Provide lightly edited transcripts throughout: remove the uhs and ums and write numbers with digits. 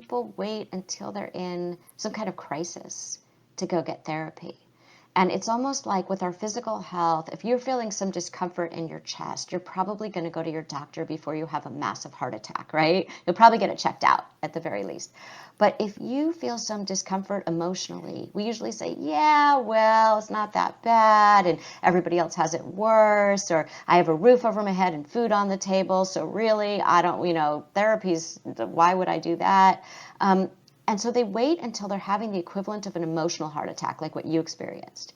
people wait until they're in some kind of crisis to go get therapy. And it's almost like with our physical health, if you're feeling some discomfort in your chest, you're probably going to go to your doctor before you have a massive heart attack, right? You'll probably get it checked out at the very least. But if you feel some discomfort emotionally, we usually say, yeah, well, it's not that bad, and everybody else has it worse, or I have a roof over my head and food on the table, so really, I don't, therapy's, why would I do that? And so they wait until they're having the equivalent of an emotional heart attack, like what you experienced.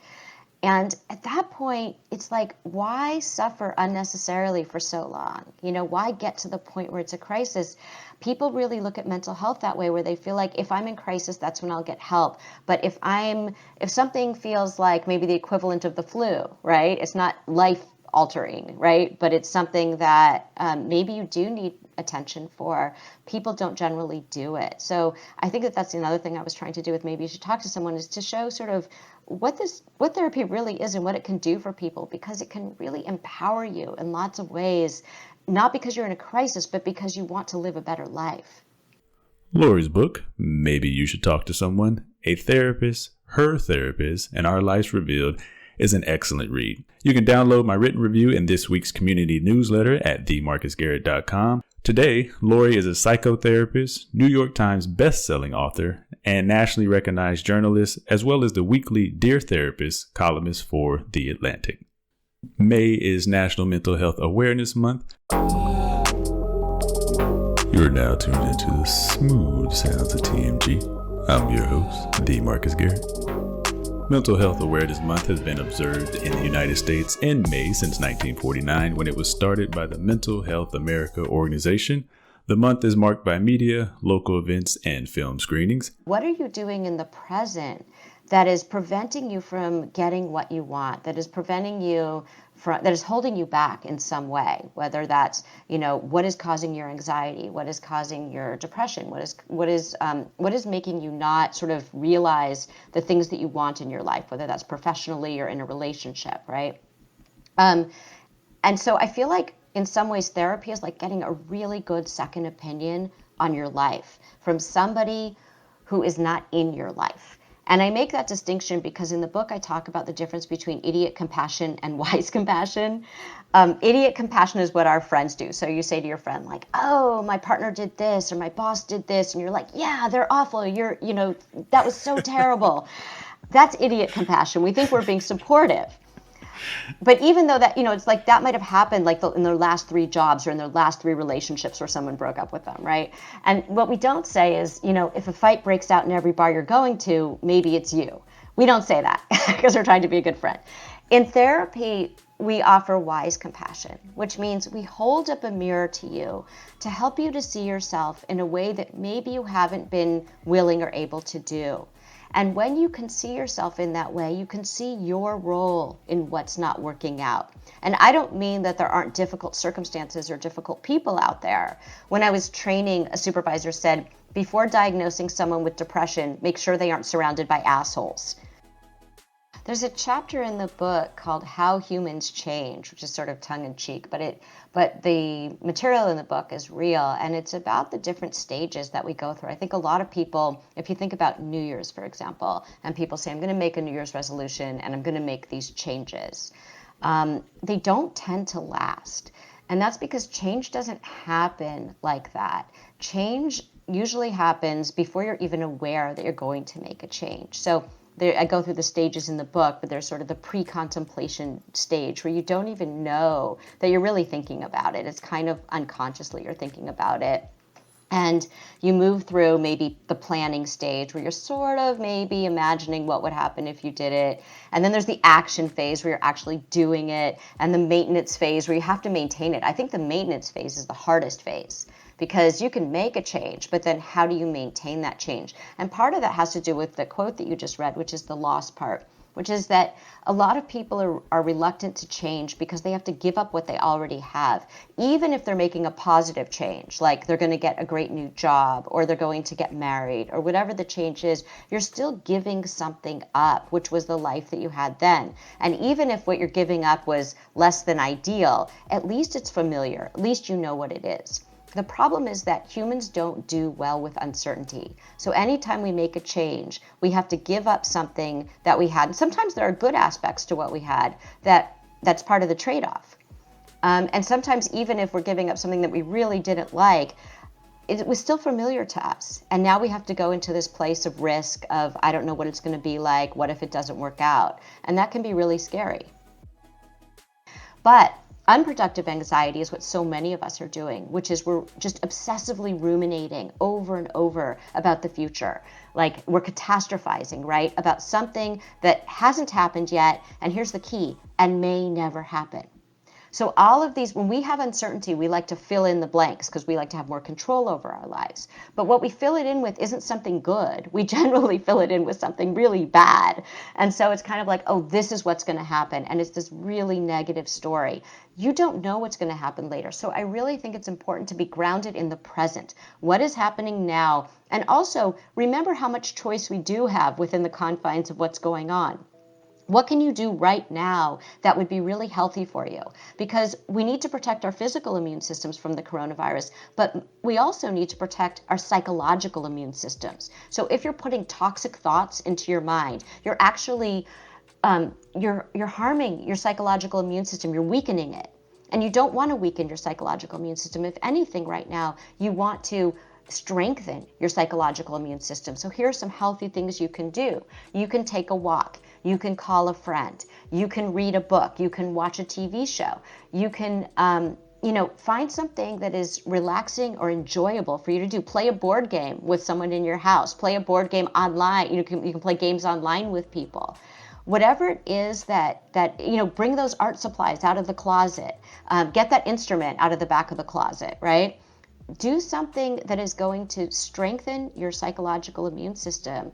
And at that point, it's like, why suffer unnecessarily for so long? Why get to the point where it's a crisis? People really look at mental health that way, where they feel like if I'm in crisis, that's when I'll get help. But if something feels like maybe the equivalent of the flu, right? It's not life altering, right? But it's something that maybe you do need attention for. People don't generally do it. So I think that that's another thing I was trying to do with maybe you should talk to someone, is to show sort of what therapy really is and what it can do for people, because it can really empower you in lots of ways, not because you're in a crisis, but because you want to live a better life. Lori's book, Maybe You Should Talk to Someone, A Therapist, Her Therapist, and Our Lives Revealed, is an excellent read. You can download my written review in this week's community newsletter at themarcusgarrett.com. Today, Lori is a psychotherapist, New York Times best-selling author, and nationally recognized journalist, as well as the weekly Dear Therapist columnist for The Atlantic. May is National Mental Health Awareness Month. You're now tuned into the smooth sounds of TMG. I'm your host, The Marcus Garrett. Mental Health Awareness Month has been observed in the United States in May since 1949, when it was started by the Mental Health America organization. The month is marked by media, local events, and film screenings. What are you doing in the present that is preventing you from getting what you want, that is preventing you from, that is holding you back in some way, whether that's, what is causing your anxiety, what is causing your depression, what is making you not sort of realize the things that you want in your life, whether that's professionally or in a relationship, right? And so I feel like in some ways therapy is like getting a really good second opinion on your life from somebody who is not in your life. And I make that distinction because in the book I talk about the difference between idiot compassion and wise compassion. Idiot compassion is what our friends do. So you say to your friend, like, oh, my partner did this or my boss did this. And you're like, yeah, they're awful. That was so terrible. That's idiot compassion. We think we're being supportive. But even though that, it's like that might have happened like in their last 3 jobs or in their last 3 relationships where someone broke up with them, right? And what we don't say is, if a fight breaks out in every bar you're going to, maybe it's you. We don't say that because we're trying to be a good friend. In therapy, we offer wise compassion, which means we hold up a mirror to you to help you to see yourself in a way that maybe you haven't been willing or able to do. And when you can see yourself in that way, you can see your role in what's not working out. And I don't mean that there aren't difficult circumstances or difficult people out there. When I was training, a supervisor said, before diagnosing someone with depression, make sure they aren't surrounded by assholes. There's a chapter in the book called How Humans Change, which is sort of tongue-in-cheek, but the material in the book is real, and it's about the different stages that we go through. I think a lot of people, if you think about New Year's, for example, and people say, I'm going to make a New Year's resolution, and I'm going to make these changes, they don't tend to last. And that's because change doesn't happen like that. Change usually happens before you're even aware that you're going to make a change. So I go through the stages in the book, but there's sort of the pre-contemplation stage where you don't even know that you're really thinking about it. It's kind of unconsciously you're thinking about it. And you move through maybe the planning stage where you're sort of maybe imagining what would happen if you did it. And then there's the action phase where you're actually doing it, and the maintenance phase where you have to maintain it. I think the maintenance phase is the hardest phase, because you can make a change, but then how do you maintain that change? And part of that has to do with the quote that you just read, which is the loss part, which is that a lot of people are reluctant to change because they have to give up what they already have. Even if they're making a positive change, like they're going to get a great new job or they're going to get married or whatever the change is, you're still giving something up, which was the life that you had then. And even if what you're giving up was less than ideal, at least it's familiar. At least you know what it is. The problem is that humans don't do well with uncertainty. So anytime we make a change, we have to give up something that we had. And sometimes there are good aspects to what we had that's part of the trade-off. And sometimes even if we're giving up something that we really didn't like, it was still familiar to us. And now we have to go into this place of risk of, I don't know what it's going to be like. What if it doesn't work out? And that can be really scary. But unproductive anxiety is what so many of us are doing, which is we're just obsessively ruminating over and over about the future. Like we're catastrophizing, right? About something that hasn't happened yet. And here's the key, and may never happen. So all of these, when we have uncertainty, we like to fill in the blanks because we like to have more control over our lives. But what we fill it in with isn't something good. We generally fill it in with something really bad. And so it's kind of like, oh, this is what's going to happen. And it's this really negative story. You don't know what's going to happen later. So I really think it's important to be grounded in the present. What is happening now? And also remember how much choice we do have within the confines of what's going on. What can you do right now that would be really healthy for you? Because we need to protect our physical immune systems from the coronavirus, but we also need to protect our psychological immune systems. So if you're putting toxic thoughts into your mind, you're actually you're harming your psychological immune system. You're weakening it. And you don't want to weaken your psychological immune system. If anything, right now, you want to strengthen your psychological immune system. So here are some healthy things you can do. You can take a walk. You can call a friend. You can read a book. You can watch a TV show. You can, find something that is relaxing or enjoyable for you to do. Play a board game with someone in your house. Play a board game online. You can play games online with people. Whatever it is that bring those art supplies out of the closet. Get that instrument out of the back of the closet, right? Do something that is going to strengthen your psychological immune system.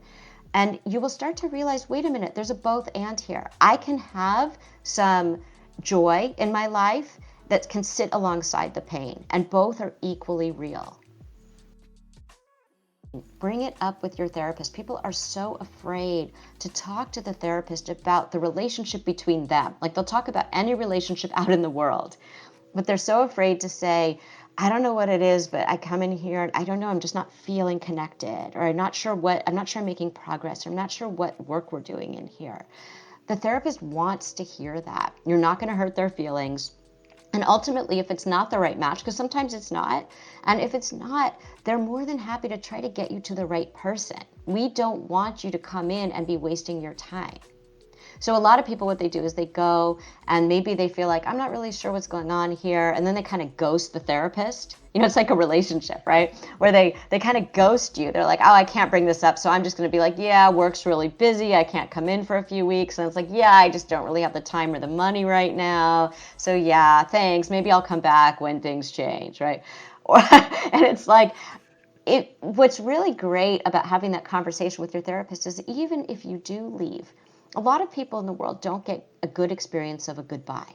And you will start to realize, wait a minute, there's a both and here. I can have some joy in my life that can sit alongside the pain, and both are equally real. Bring it up with your therapist. People are so afraid to talk to the therapist about the relationship between them. Like they'll talk about any relationship out in the world, but they're so afraid to say, I don't know what it is, but I come in here and I don't know, I'm just not feeling connected, or I'm not sure I'm making progress, or I'm not sure what work we're doing in here. The therapist wants to hear that. You're not going to hurt their feelings. And ultimately, if it's not the right match, because sometimes it's not, and if it's not, they're more than happy to try to get you to the right person. We don't want you to come in and be wasting your time. So a lot of people, what they do is they go and maybe they feel like, I'm not really sure what's going on here. And then they kind of ghost the therapist. It's like a relationship, right? Where they kind of ghost you. They're like, oh, I can't bring this up. So I'm just going to be like, yeah, work's really busy. I can't come in for a few weeks. And it's like, yeah, I just don't really have the time or the money right now. So yeah, thanks. Maybe I'll come back when things change, right? And it's like, what's really great about having that conversation with your therapist is even if you do leave, a lot of people in the world don't get a good experience of a goodbye.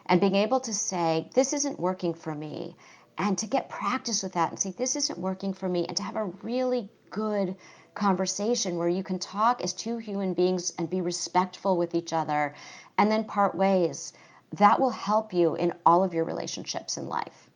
And being able to say, this isn't working for me, and to get practice with that and say, this isn't working for me, and to have a really good conversation where you can talk as two human beings and be respectful with each other and then part ways, that will help you in all of your relationships in life.